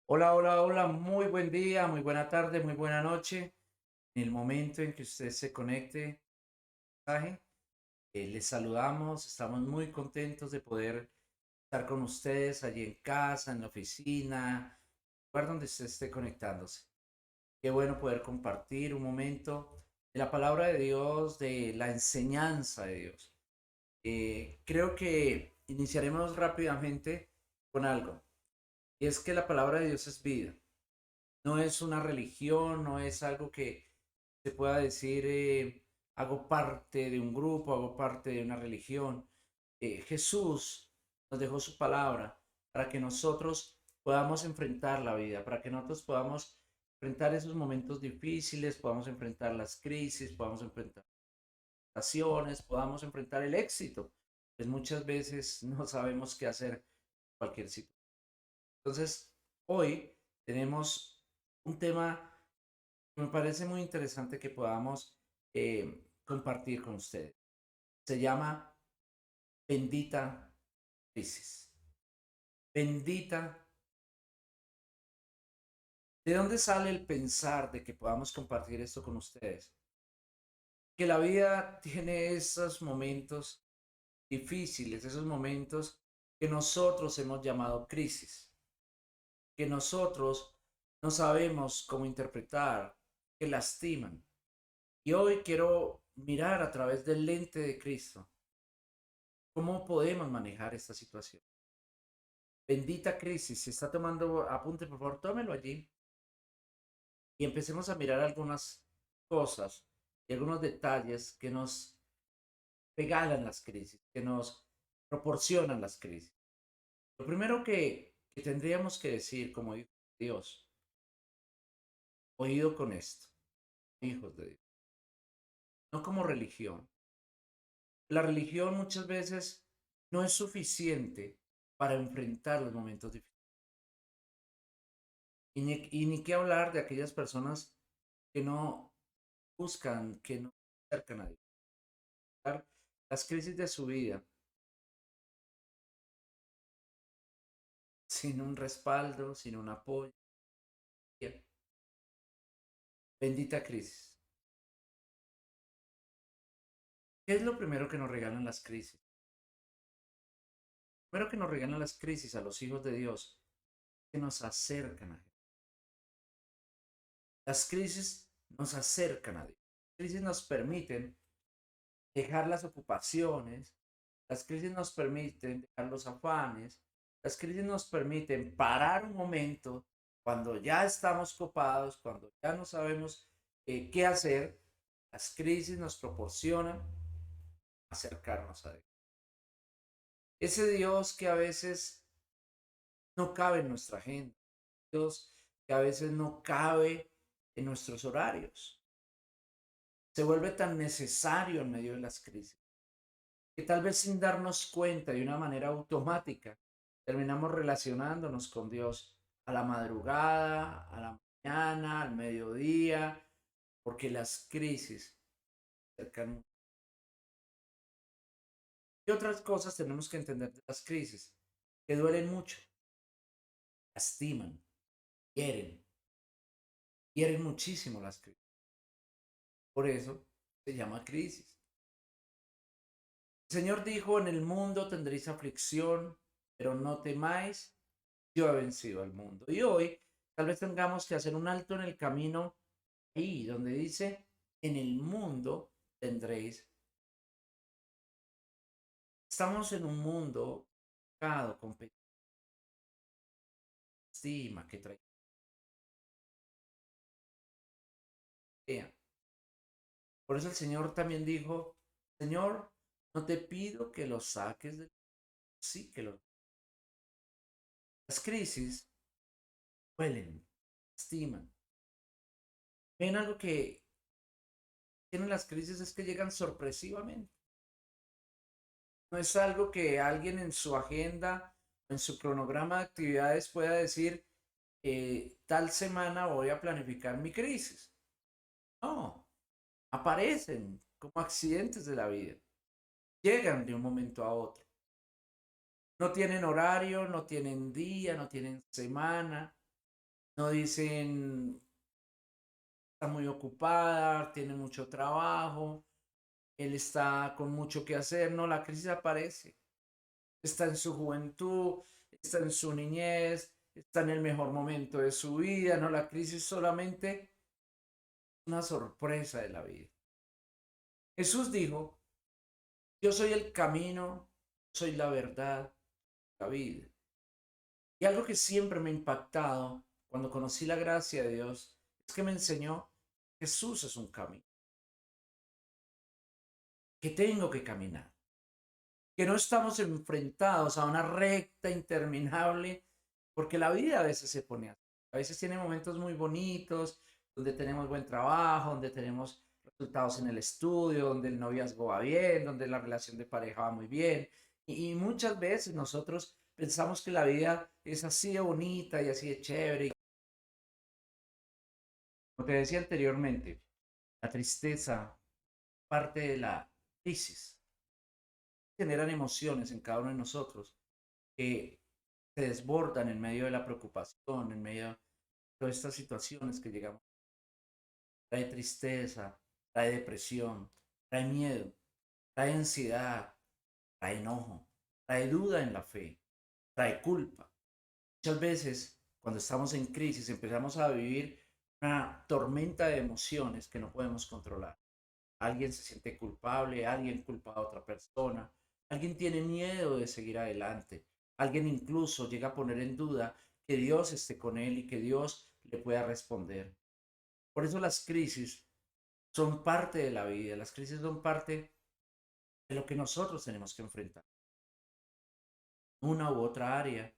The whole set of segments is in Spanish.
Hola, hola, hola, muy buen día, muy buena tarde, muy buena noche. En el momento en que usted se conecte, mensaje, les saludamos, estamos muy contentos de poder estar con ustedes allí en casa, en la oficina, lugar donde usted esté conectándose. Qué bueno poder compartir un momento de la palabra de Dios, de la enseñanza de Dios. Creo que iniciaremos rápidamente con algo, y es que la palabra de Dios es vida. No es una religión, no es algo que se pueda decir, hago parte de un grupo, hago parte de una religión. Jesús nos dejó su palabra para que nosotros podamos enfrentar la vida, para que nosotros podamos enfrentar esos momentos difíciles, podamos enfrentar las crisis, podamos enfrentar situaciones, podamos enfrentar el éxito. Pues muchas veces no sabemos qué hacer en cualquier situación. Entonces, hoy tenemos un tema que me parece muy interesante que podamos compartir con ustedes. Se llama Bendita Crisis. Bendita. ¿De dónde sale el pensar de que podamos compartir esto con ustedes? Que la vida tiene esos momentos difíciles, esos momentos que nosotros hemos llamado crisis, que nosotros no sabemos cómo interpretar, que lastiman. Y hoy quiero mirar a través del lente de Cristo cómo podemos manejar esta situación. Bendita crisis, si está tomando apunte, por favor, tómelo allí y empecemos a mirar algunas cosas y algunos detalles que nos regalan las crisis, que nos proporcionan las crisis. Lo primero que tendríamos que decir como hijos de Dios, oído con esto, hijos de Dios, no como religión. La religión muchas veces no es suficiente para enfrentar los momentos difíciles. Y ni qué hablar de aquellas personas que no buscan, que no se acercan a Dios. Las crisis de su vida sin un respaldo, sin un apoyo. Bendita crisis. ¿Qué es lo primero que nos regalan las crisis? Lo primero que nos regalan las crisis a los hijos de Dios, que nos acercan a Dios. Las crisis nos acercan a Dios. Las crisis nos permiten dejar las ocupaciones, las crisis nos permiten dejar los afanes, las crisis nos permiten parar un momento cuando ya estamos copados, cuando ya no sabemos qué hacer. Las crisis nos proporcionan acercarnos a Dios. Ese Dios que a veces no cabe en nuestra agenda, Dios que a veces no cabe en nuestros horarios, se vuelve tan necesario en medio de las crisis, que tal vez sin darnos cuenta de una manera automática, terminamos relacionándonos con Dios a la madrugada, a la mañana, al mediodía, porque las crisis cercan. Y otras cosas tenemos que entender de las crisis, que duelen mucho, lastiman, hieren, hieren muchísimo las crisis. Por eso se llama crisis. El Señor dijo, en el mundo tendréis aflicción, pero no temáis, yo he vencido al mundo. Y hoy tal vez tengamos que hacer un alto en el camino ahí donde dice, en el mundo tendréis. Estamos en un mundo marcado con estima que trae. Por eso el Señor también dijo, Señor, no te pido que los saques de... Sí, que los... Las crisis huelen, lastiman. Ven algo que tienen las crisis es que llegan sorpresivamente. No es algo que alguien en su agenda, en su cronograma de actividades pueda decir, tal semana voy a planificar mi crisis. No, aparecen como accidentes de la vida. Llegan de un momento a otro. No tienen horario, no tienen día, no tienen semana. no dicen está muy ocupada, tiene mucho trabajo, él está con mucho que hacer. No, la crisis aparece. Está en su juventud, está en su niñez, está en el mejor momento de su vida. No, la crisis solamente es una sorpresa de la vida. Jesús dijo, yo soy el camino, soy la verdad, la vida. Y algo que siempre me ha impactado cuando conocí la gracia de Dios es que me enseñó, Jesús es un camino, que tengo que caminar, que no estamos enfrentados a una recta interminable, porque la vida a veces se pone así. A veces tiene momentos muy bonitos, donde tenemos buen trabajo, donde tenemos resultados en el estudio, donde el noviazgo va bien, donde la relación de pareja va muy bien. Y muchas veces nosotros pensamos que la vida es así de bonita y así de chévere. Como te decía anteriormente, la tristeza, parte de la crisis, generan emociones en cada uno de nosotros que se desbordan en medio de la preocupación, en medio de todas estas situaciones que llegamos. Trae tristeza, trae depresión, trae miedo, trae ansiedad, trae enojo, trae duda en la fe, trae culpa. Muchas veces, cuando estamos en crisis, empezamos a vivir una tormenta de emociones que no podemos controlar. Alguien se siente culpable, alguien culpa a otra persona, alguien tiene miedo de seguir adelante, alguien incluso llega a poner en duda que Dios esté con él y que Dios le pueda responder. Por eso las crisis son parte de la vida, las crisis son parte de lo que nosotros tenemos que enfrentar. Una u otra área,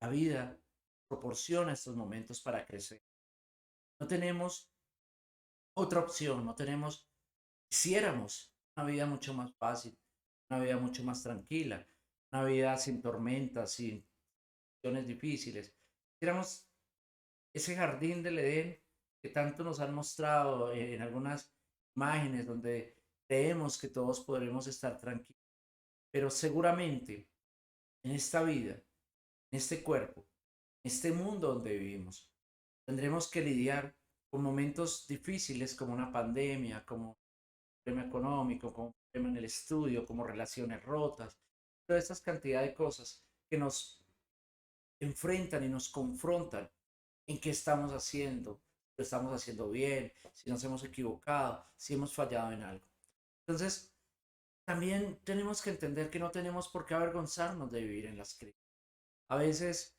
la vida proporciona estos momentos para crecer. No tenemos otra opción, no tenemos, quisiéramos una vida mucho más fácil, una vida mucho más tranquila, una vida sin tormentas, sin situaciones difíciles. Quisiéramos ese jardín del Edén que tanto nos han mostrado en algunas imágenes donde creemos que todos podremos estar tranquilos, pero seguramente en esta vida, en este cuerpo, en este mundo donde vivimos, tendremos que lidiar con momentos difíciles como una pandemia, como un problema económico, como un problema en el estudio, como relaciones rotas, toda esta cantidad de cosas que nos enfrentan y nos confrontan en qué estamos haciendo, lo estamos haciendo bien, si nos hemos equivocado, si hemos fallado en algo. Entonces, también tenemos que entender que no tenemos por qué avergonzarnos de vivir en las crisis. A veces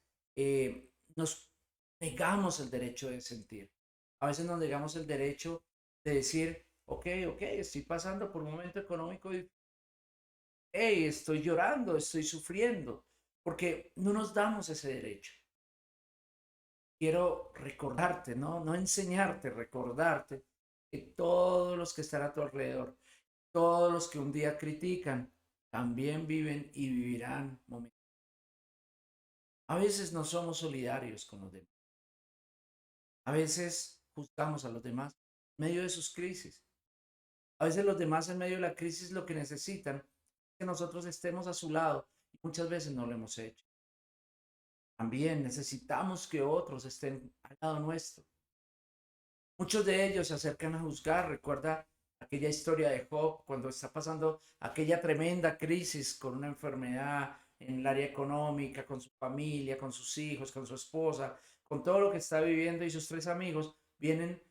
nos negamos el derecho de sentir. A veces nos negamos el derecho de decir, ok, estoy pasando por un momento económico y, hey, estoy llorando, estoy sufriendo, porque no nos damos ese derecho. Quiero recordarte, ¿no? No enseñarte, recordarte que todos los que están a tu alrededor, todos los que un día critican, también viven y vivirán momentos. A veces no somos solidarios con los demás. A veces juzgamos a los demás en medio de sus crisis. A veces los demás en medio de la crisis lo que necesitan es que nosotros estemos a su lado y muchas veces no lo hemos hecho. También necesitamos que otros estén al lado nuestro. Muchos de ellos se acercan a juzgar. Recuerda aquella historia de Job cuando está pasando aquella tremenda crisis con una enfermedad en el área económica, con su familia, con sus hijos, con su esposa, con todo lo que está viviendo y sus tres amigos vienen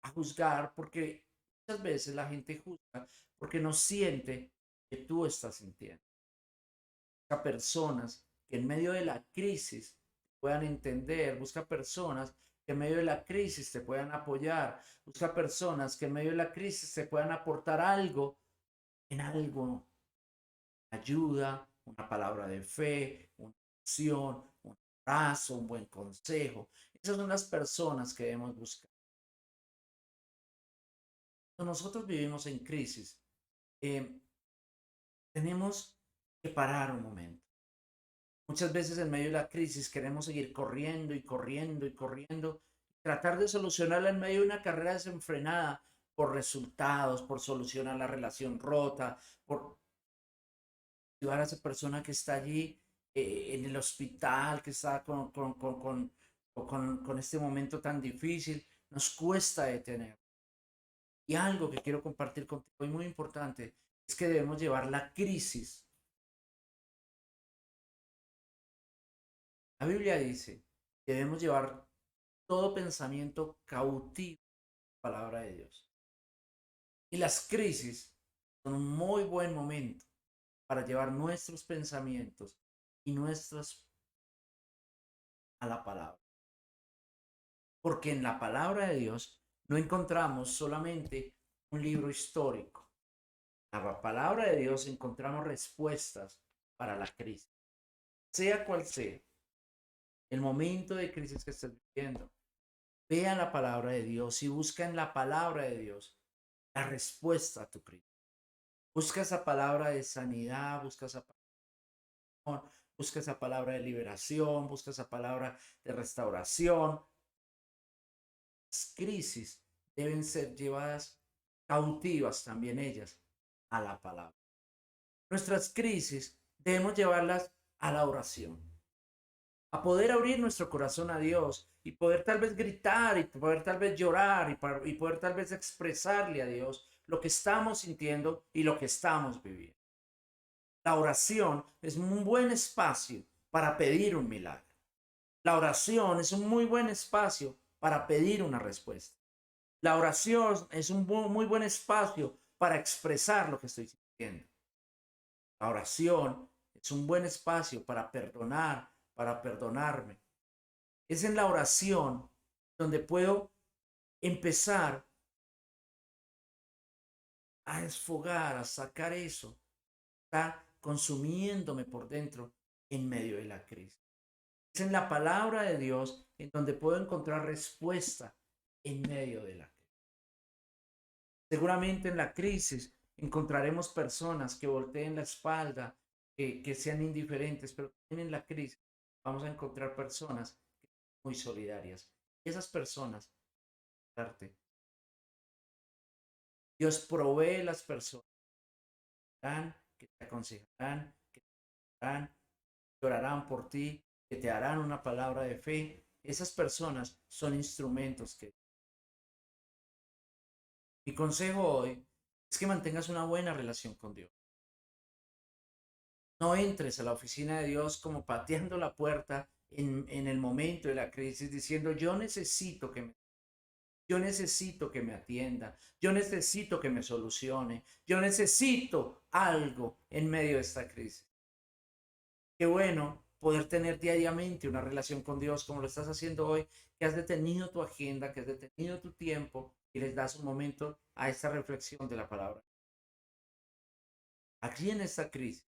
a juzgar porque muchas veces la gente juzga porque no siente que tú estás sintiendo. Busca personas que en medio de la crisis puedan entender, busca personas que en medio de la crisis te puedan apoyar, busca personas que en medio de la crisis te puedan aportar algo, en algo, ayuda, una palabra de fe, una acción, un abrazo, un buen consejo. Esas son las personas que debemos buscar. Cuando nosotros vivimos en crisis, eh, tenemos que parar un momento. Muchas veces en medio de la crisis queremos seguir corriendo y corriendo y corriendo, tratar de solucionarla en medio de una carrera desenfrenada por resultados, por solucionar la relación rota, por ayudar a esa persona que está allí en el hospital, que está con o con este momento tan difícil, nos cuesta detener. Y algo que quiero compartir contigo y muy importante es que debemos llevar la crisis. La Biblia dice que debemos llevar todo pensamiento cautivo a la palabra de Dios. Y las crisis son un muy buen momento para llevar nuestros pensamientos y nuestros a la palabra. Porque en la palabra de Dios no encontramos solamente un libro histórico. En la palabra de Dios encontramos respuestas para la crisis, sea cual sea el momento de crisis que estés viviendo. Vea la palabra de Dios y busca en la palabra de Dios la respuesta a tu crisis. Busca esa palabra de sanidad, busca esa palabra, busca esa palabra de liberación, busca esa palabra de restauración. Las crisis deben ser llevadas cautivas también ellas a la palabra. Nuestras crisis debemos llevarlas a la oración, a poder abrir nuestro corazón a Dios y poder tal vez gritar y poder tal vez llorar y poder tal vez expresarle a Dios lo que estamos sintiendo y lo que estamos viviendo. La oración es un buen espacio para pedir un milagro. La oración es un muy buen espacio para pedir una respuesta. La oración es un muy buen espacio para expresar lo que estoy sintiendo. La oración es un buen espacio para perdonar, para perdonarme. Es en la oración donde puedo empezar a desfogar, a sacar eso que está consumiéndome por dentro en medio de la crisis. Es en la palabra de Dios en donde puedo encontrar respuesta en medio de la crisis. Seguramente en la crisis encontraremos personas que volteen la espalda, que sean indiferentes, pero también en la crisis vamos a encontrar personas muy solidarias. Y esas personas, Dios provee las personas que te aconsejarán, que te harán, que orarán por ti, que te harán una palabra de fe. Esas personas son instrumentos que... Mi consejo hoy es que mantengas una buena relación con Dios. No entres a la oficina de Dios como pateando la puerta en el momento de la crisis diciendo yo necesito que me atienda, yo necesito que me solucione, yo necesito algo en medio de esta crisis. Qué bueno poder tener diariamente una relación con Dios como lo estás haciendo hoy, que has detenido tu agenda, que has detenido tu tiempo y les das un momento a esta reflexión de la palabra. Aquí en esta crisis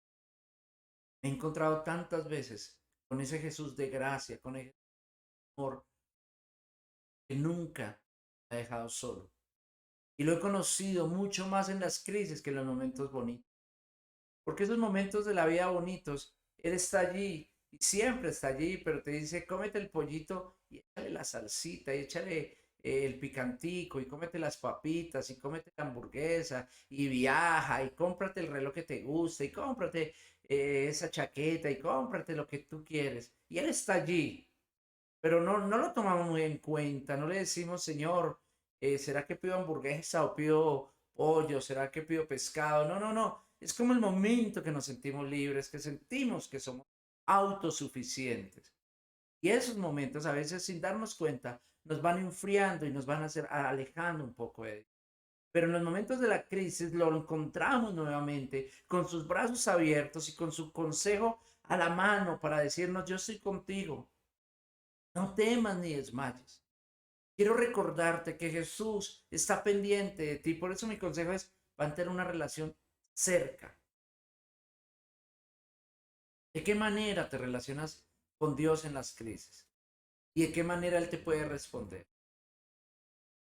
me he encontrado tantas veces con ese Jesús de gracia, con ese amor que nunca me ha dejado solo. Y lo he conocido mucho más en las crisis que en los momentos bonitos. Porque esos momentos de la vida bonitos, Él está allí y siempre está allí, pero te dice, cómete el pollito y échale la salsita y échale el picantico y cómete las papitas y cómete la hamburguesa y viaja y cómprate el reloj que te gusta y cómprate esa chaqueta y cómprate lo que tú quieres. Y Él está allí, pero no lo tomamos muy en cuenta, no le decimos, Señor, ¿será que pido hamburguesa o pido pollo? ¿Será que pido pescado? No. Es como el momento que nos sentimos libres, que sentimos que somos autosuficientes. Y esos momentos, a veces sin darnos cuenta, nos van enfriando y nos van a hacer alejando un poco de Dios. Pero en los momentos de la crisis lo encontramos nuevamente con sus brazos abiertos y con su consejo a la mano para decirnos, yo estoy contigo, no temas ni desmayes. Quiero recordarte que Jesús está pendiente de ti. Por eso mi consejo es mantener una relación cerca. ¿De qué manera te relacionas con Dios en las crisis? ¿Y de qué manera Él te puede responder?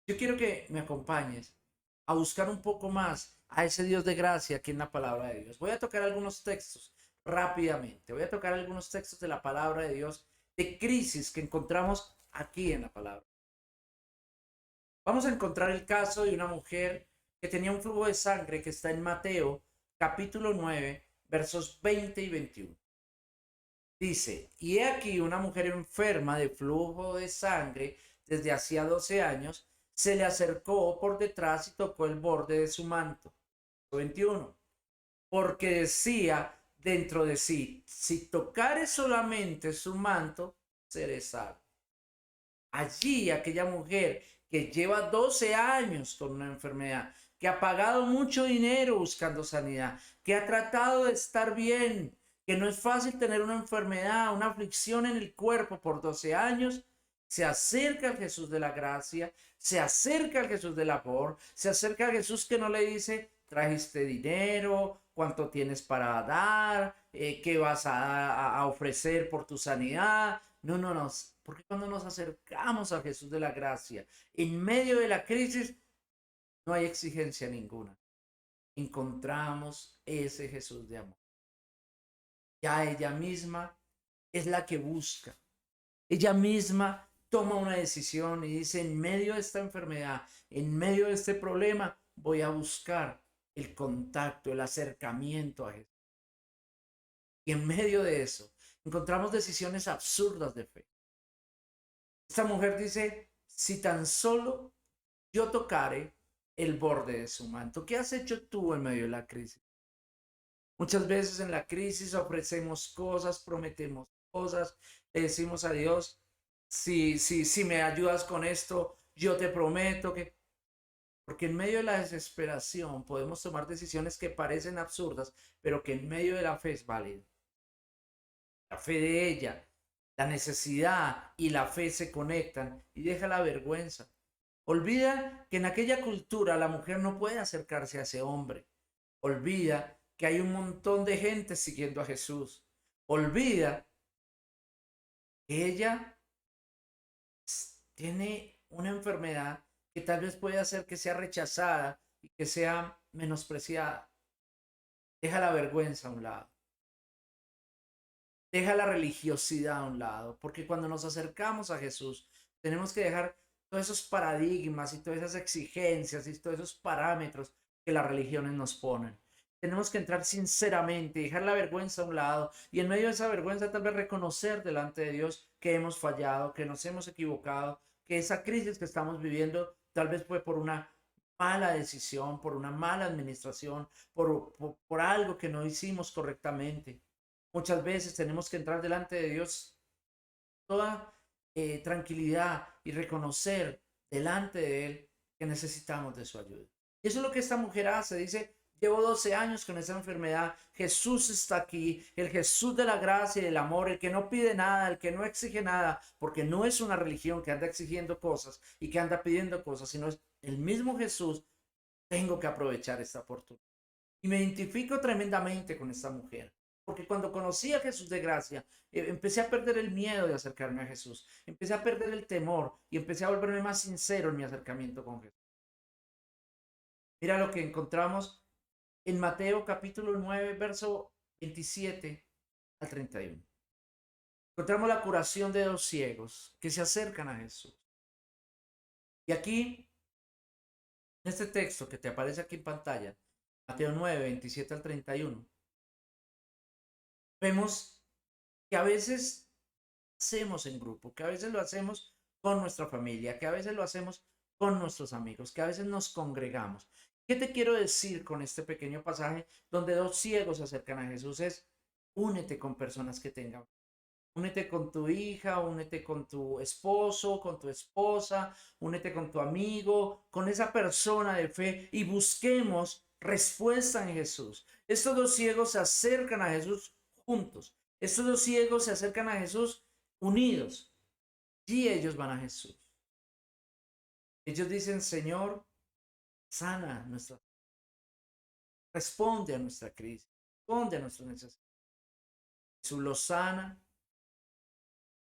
Yo quiero que me acompañes a buscar un poco más a ese Dios de gracia aquí en la palabra de Dios. Voy a tocar algunos textos rápidamente. Voy a tocar algunos textos de la palabra de Dios de crisis que encontramos aquí en la palabra. Vamos a encontrar el caso de una mujer que tenía un flujo de sangre que está en Mateo capítulo 9 versos 20 y 21. Dice, y he aquí una mujer enferma de flujo de sangre desde hacía 12 años, se le acercó por detrás y tocó el borde de su manto. 21. Porque decía dentro de sí, si tocare solamente su manto, seré salvo. Allí aquella mujer que lleva 12 años con una enfermedad, que ha pagado mucho dinero buscando sanidad, que ha tratado de estar bien, que no es fácil tener una enfermedad, una aflicción en el cuerpo por 12 años, se acerca al Jesús de la gracia, se acerca al Jesús del amor, se acerca al Jesús que no le dice, trajiste dinero, cuánto tienes para dar, qué vas a ofrecer por tu sanidad. No, no, no, porque cuando nos acercamos a Jesús de la gracia, en medio de la crisis, no hay exigencia ninguna. Encontramos ese Jesús de amor. Ya ella misma es la que busca. Ella misma toma una decisión y dice, en medio de esta enfermedad, en medio de este problema, voy a buscar el contacto, el acercamiento a Jesús. Y en medio de eso, encontramos decisiones absurdas de fe. Esta mujer dice, si tan solo yo tocare el borde de su manto. ¿Qué has hecho tú en medio de la crisis? Muchas veces en la crisis ofrecemos cosas, prometemos cosas, le decimos a Dios, si me ayudas con esto, yo te prometo que... Porque en medio de la desesperación podemos tomar decisiones que parecen absurdas, pero que en medio de la fe es válida. La fe de ella, la necesidad y la fe se conectan y deja la vergüenza. Olvida que en aquella cultura la mujer no puede acercarse a ese hombre. Olvida que hay un montón de gente siguiendo a Jesús. Olvida que ella tiene una enfermedad que tal vez puede hacer que sea rechazada y que sea menospreciada. Deja la vergüenza a un lado. Deja la religiosidad a un lado, porque cuando nos acercamos a Jesús, tenemos que dejar todos esos paradigmas y todas esas exigencias y todos esos parámetros que las religiones nos ponen. Tenemos que entrar sinceramente, dejar la vergüenza a un lado y en medio de esa vergüenza tal vez reconocer delante de Dios que hemos fallado, que nos hemos equivocado, que esa crisis que estamos viviendo tal vez fue por una mala decisión, por una mala administración, por algo que no hicimos correctamente. Muchas veces tenemos que entrar delante de Dios toda tranquilidad y reconocer delante de Él que necesitamos de su ayuda. Y eso es lo que esta mujer hace. Dice, llevo 12 años con esa enfermedad. Jesús está aquí, el Jesús de la gracia y del amor, el que no pide nada, el que no exige nada, porque no es una religión que anda exigiendo cosas y que anda pidiendo cosas, sino es el mismo Jesús. Tengo que aprovechar esta oportunidad. Y me identifico tremendamente con esta mujer. Porque cuando conocí a Jesús de gracia, empecé a perder el miedo de acercarme a Jesús. Empecé a perder el temor y empecé a volverme más sincero en mi acercamiento con Jesús. Mira lo que encontramos en Mateo capítulo 9 verso 27 al 31. Encontramos la curación de dos ciegos que se acercan a Jesús. Y aquí, en este texto que te aparece aquí en pantalla, Mateo 9, 27 al 31, vemos que a veces hacemos en grupo, que a veces lo hacemos con nuestra familia, que a veces lo hacemos con nuestros amigos, que a veces nos congregamos. ¿Qué te quiero decir con este pequeño pasaje donde dos ciegos se acercan a Jesús? Es únete con personas que tengan. Únete con tu hija, únete con tu esposo, con tu esposa, únete con tu amigo, con esa persona de fe y busquemos respuesta en Jesús. Estos dos ciegos se acercan a Jesús juntos. Estos dos ciegos se acercan a Jesús unidos y ellos van a Jesús. Ellos dicen, Señor, sana nuestra, responde a nuestra crisis, responde a nuestra necesidad. Jesús los sana,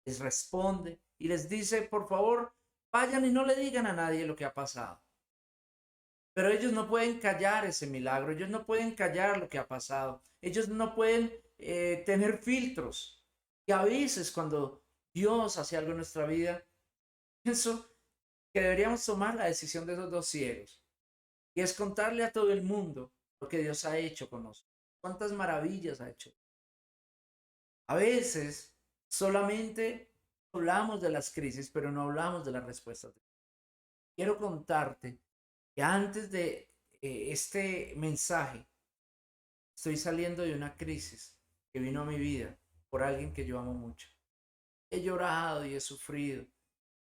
les responde y les dice, por favor, vayan y no le digan a nadie lo que ha pasado. Pero ellos no pueden callar ese milagro, ellos no pueden callar lo que ha pasado, ellos no pueden tener filtros. Y a veces cuando Dios hace algo en nuestra vida, pienso que deberíamos tomar la decisión de esos dos ciegos y es contarle a todo el mundo lo que Dios ha hecho con nosotros, cuántas maravillas ha hecho. A veces solamente hablamos de las crisis, pero no hablamos de las respuestas. Quiero contarte que antes de este mensaje, estoy saliendo de una crisis que vino a mi vida por alguien que yo amo mucho. He llorado y he sufrido.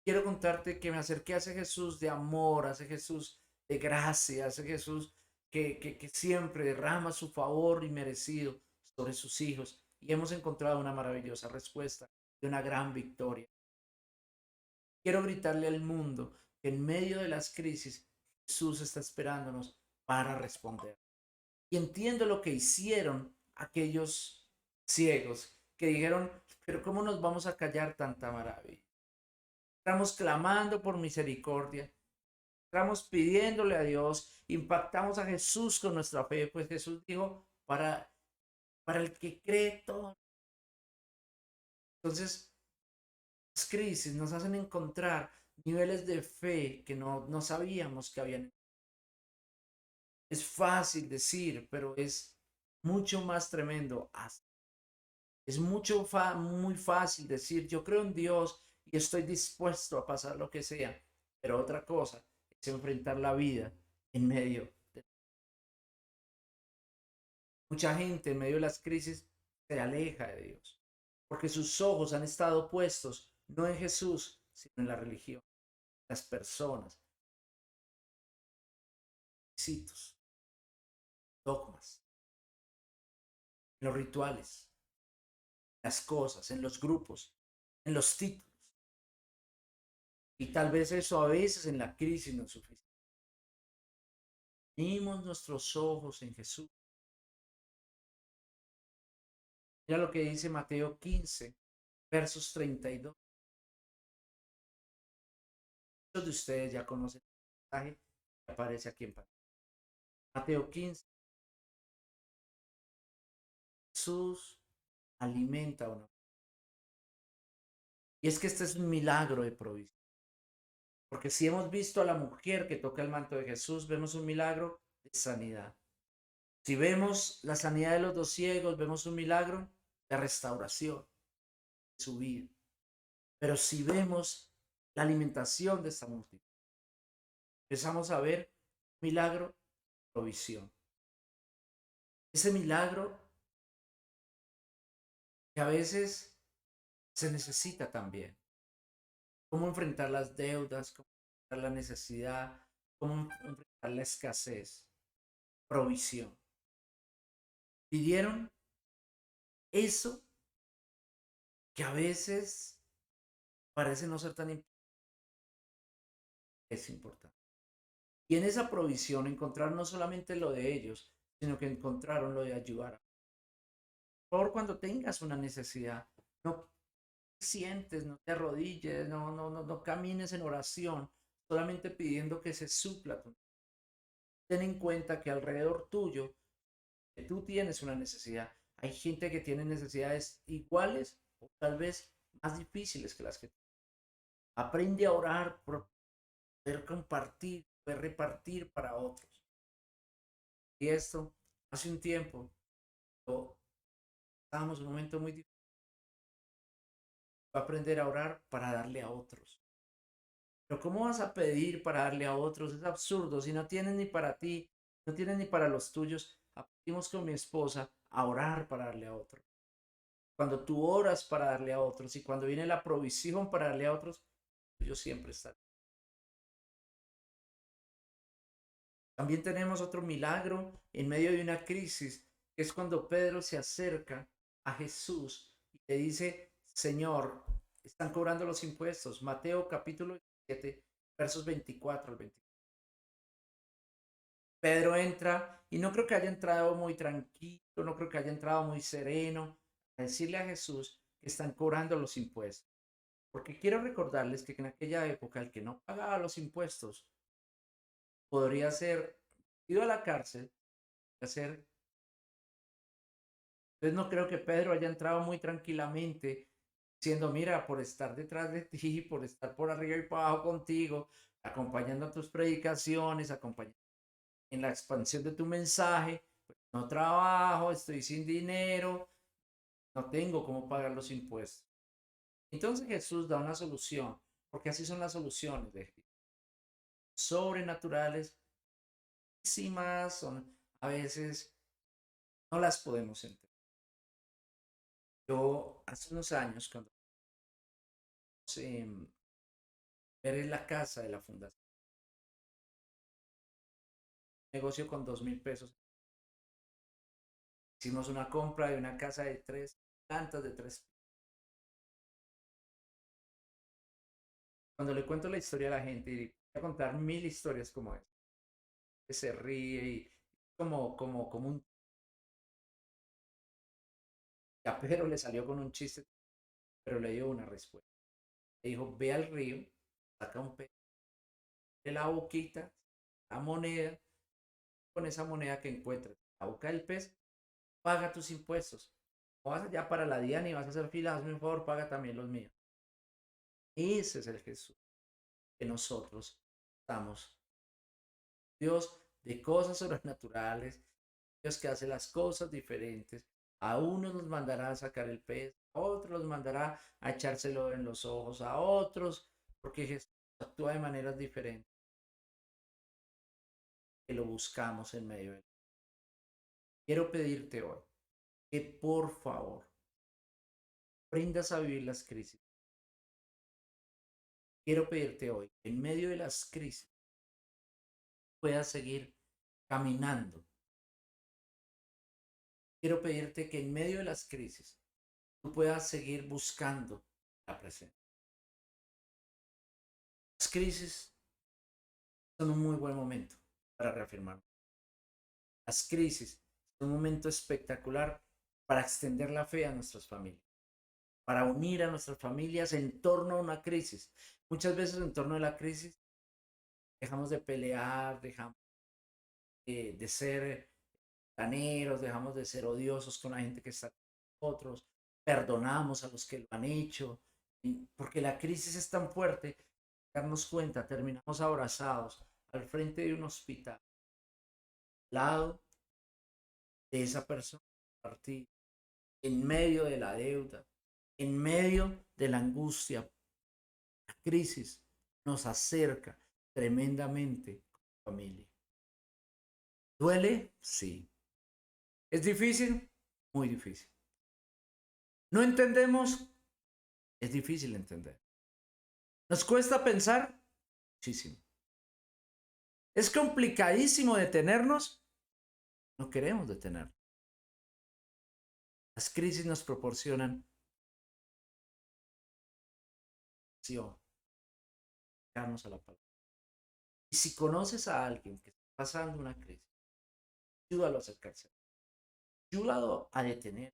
Quiero contarte que me acerqué a ese Jesús de amor, a ese Jesús de gracia, a ese Jesús que siempre derrama su favor inmerecido sobre sus hijos. Y hemos encontrado una maravillosa respuesta y una gran victoria. Quiero gritarle al mundo que en medio de las crisis Jesús está esperándonos para responder. Y entiendo lo que hicieron aquellos ciegos que dijeron, pero ¿cómo nos vamos a callar tanta maravilla? Estamos clamando por misericordia, estamos pidiéndole a Dios, impactamos a Jesús con nuestra fe, pues Jesús dijo, para el que cree todo. Entonces, las crisis nos hacen encontrar niveles de fe que no sabíamos que habían. Es fácil decir, pero es mucho más tremendo hacer. Es muy fácil decir, yo creo en Dios y estoy dispuesto a pasar lo que sea, pero otra cosa es enfrentar la vida en medio de... Mucha gente en medio de las crisis se aleja de Dios, porque sus ojos han estado puestos no en Jesús, sino en la religión, las personas, sitios, dogmas, en los rituales, en las cosas, en los grupos, en los títulos. Y tal vez eso a veces en la crisis no es suficiente. Unimos nuestros ojos en Jesús. Mira lo que dice Mateo 15, versos 32. Muchos de ustedes ya conocen el mensaje que aparece aquí en pantalla. Mateo 15, Jesús alimenta a una. Y es que este es un milagro de provisión. Porque si hemos visto a la mujer que toca el manto de Jesús, vemos un milagro de sanidad. Si vemos la sanidad de los dos ciegos, vemos un milagro de restauración de su vida. Pero si vemos la alimentación de esta multitud, empezamos a ver milagro de provisión. Ese milagro que a veces se necesita también. Cómo enfrentar las deudas, cómo enfrentar la necesidad, cómo enfrentar la escasez. Provisión. Pidieron eso que a veces parece no ser tan importante. Es importante. Y en esa provisión encontraron no solamente lo de ellos, sino que encontraron lo de ayudar. Por favor, cuando tengas una necesidad, no sientes, no te arrodilles, no camines en oración, solamente pidiendo que se supla tu. Ten en cuenta que alrededor tuyo, que tú tienes una necesidad, hay gente que tiene necesidades iguales o tal vez más difíciles que las que tú. Aprende a orar por poder compartir, poder repartir para otros. Y esto, hace un tiempo, estábamos en un momento muy difícil. Va a aprender a orar para darle a otros. Pero ¿cómo vas a pedir para darle a otros? Es absurdo. Si no tienes ni para ti, no tienes ni para los tuyos, aprendimos con mi esposa a orar para darle a otros. Cuando tú oras para darle a otros y cuando viene la provisión para darle a otros, yo siempre estaré. También tenemos otro milagro en medio de una crisis, que es cuando Pedro se acerca a Jesús y le dice, Señor, están cobrando los impuestos. Mateo capítulo 7, versos 24 al 25. Pedro entra y no creo que haya entrado muy tranquilo, no creo que haya entrado muy sereno a decirle a Jesús que están cobrando los impuestos. Porque quiero recordarles que en aquella época el que no pagaba los impuestos podría ser ido a la cárcel, hacer. Entonces no creo que Pedro haya entrado muy tranquilamente diciendo, mira, por estar detrás de ti, por estar por arriba y por abajo contigo, acompañando tus predicaciones, acompañando en la expansión de tu mensaje, pues, no trabajo, estoy sin dinero, no tengo cómo pagar los impuestos. Entonces Jesús da una solución, porque así son las soluciones de Jesús. Sobrenaturales, sí más son a veces no las podemos entender. Yo hace unos años, cuando ver la casa de la fundación, negocio con 2.000 pesos, hicimos una compra de una casa de 3 plantas, de 3. Cuando le cuento la historia a la gente, y voy a contar 1.000 historias como esta, que se ríe y como un pero le salió con un chiste, pero le dio una respuesta. Le dijo, ve al río, saca un pez de la boquita, la moneda, con esa moneda que encuentres en la boca del pez, paga tus impuestos. No vas allá para la DIAN y vas a hacer fila, hazme un favor, paga también los míos. Ese es el Jesús que nosotros estamos. Dios de cosas sobrenaturales, Dios que hace las cosas diferentes. A unos los mandará a sacar el pez, a otros los mandará a echárselo en los ojos, a otros, porque Jesús actúa de maneras diferentes, que lo buscamos en medio de él. Quiero pedirte hoy que por favor aprendas a vivir las crisis. Quiero pedirte hoy que en medio de las crisis puedas seguir caminando. Quiero pedirte que en medio de las crisis tú puedas seguir buscando la presencia. Las crisis son un muy buen momento para reafirmar. Las crisis son un momento espectacular para extender la fe a nuestras familias, para unir a nuestras familias en torno a una crisis. Muchas veces en torno a la crisis dejamos de pelear, dejamos de ser taneros, dejamos de ser odiosos con la gente que está con nosotros, perdonamos a los que lo han hecho, porque la crisis es tan fuerte, darnos cuenta, terminamos abrazados al frente de un hospital, al lado de esa persona partida, en medio de la deuda, en medio de la angustia. La crisis nos acerca tremendamente a la familia. ¿Duele? Sí. ¿Es difícil? Muy difícil. ¿No entendemos? Es difícil entender. ¿Nos cuesta pensar? Muchísimo. ¿Es complicadísimo detenernos? No queremos detenernos. Las crisis nos proporcionan acción, darnos a la palabra. Y si conoces a alguien que está pasando una crisis, ayúdalo a acercarse. Ayúdalo a detener.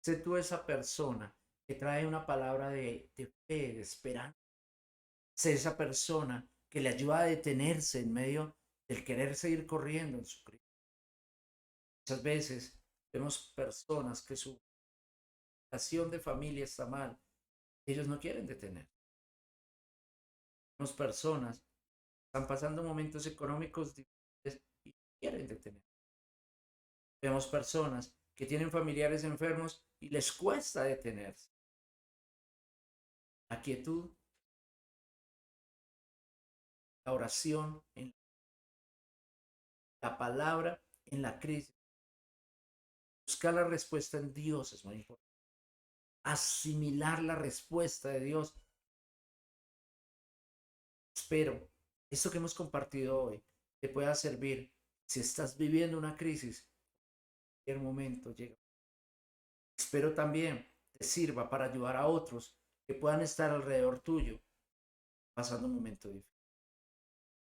Sé tú esa persona que trae una palabra de fe, de esperanza. Sé esa persona que le ayuda a detenerse en medio del querer seguir corriendo en su crisis. Muchas veces vemos personas que su relación de familia está mal. Ellos no quieren detener. Vemos personas que están pasando momentos económicos difíciles y quieren detener. Vemos personas que tienen familiares enfermos y les cuesta detenerse. La quietud, la oración, en la palabra en la crisis. Buscar la respuesta en Dios es muy importante. Asimilar la respuesta de Dios. Espero esto que hemos compartido hoy te pueda servir. Si estás viviendo una crisis, en cualquier momento llega. Espero también te sirva para ayudar a otros que puedan estar alrededor tuyo pasando un momento difícil.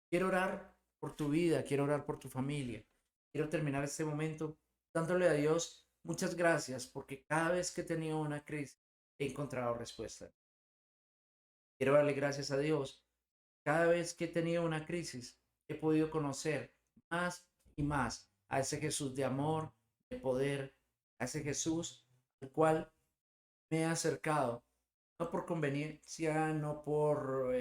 Quiero orar por tu vida, quiero orar por tu familia. Quiero terminar este momento dándole a Dios muchas gracias porque cada vez que he tenido una crisis he encontrado respuesta. Quiero darle gracias a Dios. Cada vez que he tenido una crisis he podido conocer más y más a ese Jesús de amor, de poder, a ese Jesús al cual me he acercado, no por conveniencia, no por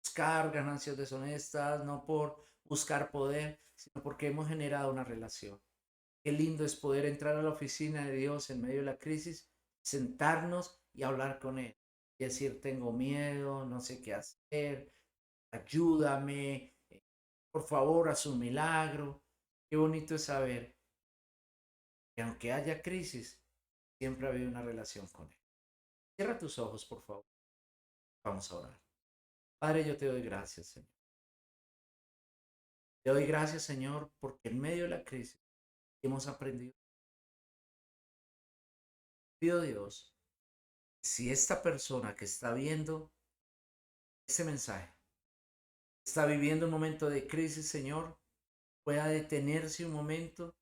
buscar ganancias deshonestas, no por buscar poder, sino porque hemos generado una relación. Qué lindo es poder entrar a la oficina de Dios en medio de la crisis, sentarnos y hablar con Él. Y decir, tengo miedo, no sé qué hacer, ayúdame, por favor, haz un milagro. Qué bonito es saber que aunque haya crisis, siempre ha habido una relación con Él. Cierra tus ojos, por favor. Vamos a orar. Padre, yo te doy gracias, Señor. Te doy gracias, Señor, porque en medio de la crisis hemos aprendido. Pido Dios, si esta persona que está viendo ese mensaje está viviendo un momento de crisis, Señor, pueda detenerse un momento,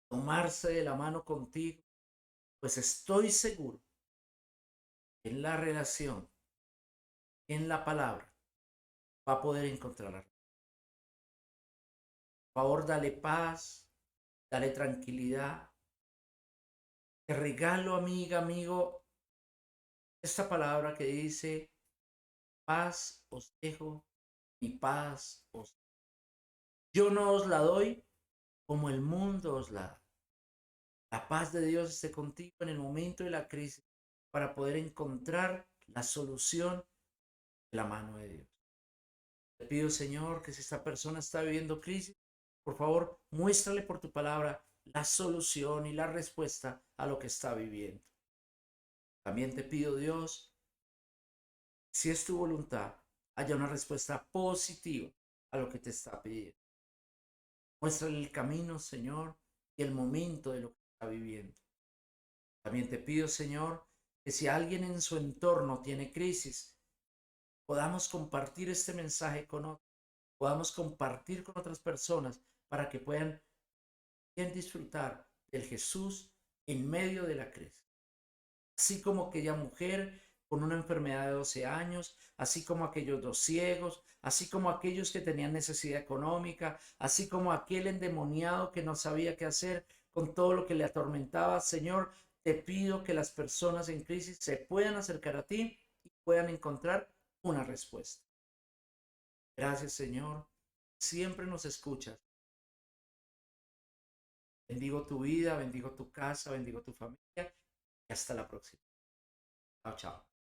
tomarse de la mano contigo, pues estoy seguro que en la relación, en la palabra, va a poder encontrarla. Por favor, dale paz, dale tranquilidad. Te regalo, amiga, amigo, esta palabra que dice, paz os dejo, mi paz os... Yo no os la doy como el mundo os la da. La paz de Dios esté contigo en el momento de la crisis para poder encontrar la solución de la mano de Dios. Te pido, Señor, que si esta persona está viviendo crisis, por favor, muéstrale por tu palabra la solución y la respuesta a lo que está viviendo. También te pido, Dios, si es tu voluntad, haya una respuesta positiva a lo que te está pidiendo. Muéstrale el camino, Señor, y el momento de lo que está viviendo. También te pido, Señor, que si alguien en su entorno tiene crisis, podamos compartir este mensaje con otros, podamos compartir con otras personas para que puedan disfrutar del Jesús en medio de la crisis. Así como aquella mujer con una enfermedad de 12 años, así como aquellos dos ciegos, así como aquellos que tenían necesidad económica, así como aquel endemoniado que no sabía qué hacer con todo lo que le atormentaba. Señor, te pido que las personas en crisis se puedan acercar a ti y puedan encontrar una respuesta. Gracias, Señor. Siempre nos escuchas. Bendigo tu vida, bendigo tu casa, bendigo tu familia y hasta la próxima. Chao, chao.